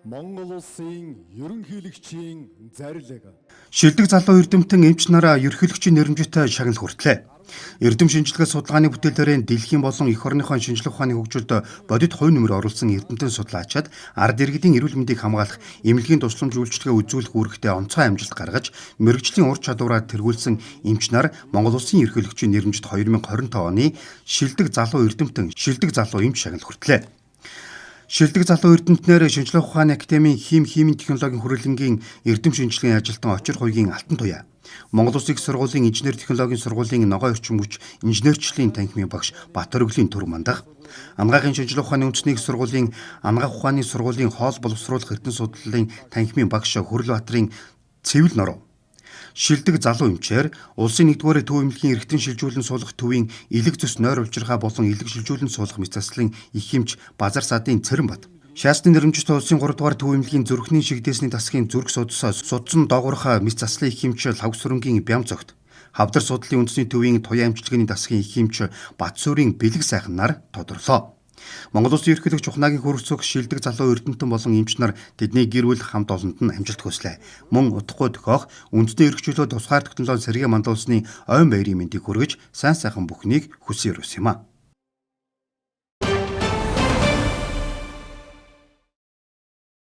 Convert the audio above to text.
Монгол улсын ерөнхийлөгчийн зарлиг. Шилдэг залуу эрдэмтэн эмч нараа ерөнхийлөгчийн нэрэмжтэй шагнал хүртлээ. Эрдэм шинжилгээ судалгааны бүтээлээрээ дэлхийн болон эх орныхон шинжилгээ ухааны хөгжилд бодит хувь нэмэр оруулсан эрдэмтэн судлаачид ард иргэдийн эрүүл мэндийг хамгаалах эмнэлгийн тусламж үйлчилгээ үзүүлэх үүрэгтээ онцгой амжилт гаргаж мэрэгжлийн ур чадвараар тэргүүлсэн эмч нар Монгол улсын ерөнхийлөгчийн нэрэмжит 2025 оны шилдэг залуу эрдэмтэн шилдэг залуу эмч шагнал хүртлээ. Шилдэг залуу эрдэмтнээр шинжилгээ ухааны академийн химийн технологийн хүрээлэнгийн эрдэм шинжилгээний ажилтан Очир хувийн алтан туяа. Монгол Улсын их сургуулийн инженер технологийн сургуулийн ногоон орчин хүч инженерчлэлийн танхимын багш Батөрөглөлийн төр мандах. Анагаахын шинжилгээ ухааны үндэсний их сургуулийн анагаах ухааны сургуулийн хоол боловсруулах эрдэнэ судлалын танхимын багш Хүрлбаатарын Цэвэл Норов. Шилдэг залуу эмчээр улсын 1-р төв эмнэлгийн эргэтэн шилжүүлэн суулгах төвийн элэг зүс нойр улжиргаа болон элэг шилжүүлэн суулгах мэт заслын их эмч Базар Садын Цэрэнбат. Шаасны нэрэмжтэй улсын 3-р төв эмнэлгийн зүрхний шигдээсний тасгийн зүрх судасаа судсан доогоорох мэт заслын их эмч Лавгсүрэнгийн Бям цогт. Хавдар судлалын үндэсний төвийн туяа эмчилгээний тасгийн их эмч Батсүрийн Бэлэг сайхан нар тодорлоо. Монгол Улсын ерөнхийлөгч Ухнагийн хөрөцөг шилдэг залуу эрдэмтэн болон эмч нар тэдний гэр бүл хамт олонд нь амжилт хүслээ. Мөн удахгүй тохиох үндэсний эрхчлөлөө тусгаар технологи сэргээ мандуулсны ойн баярын мэндийг хүргэж сайн сайхан бүхнийг хүсье өрөөс юм а.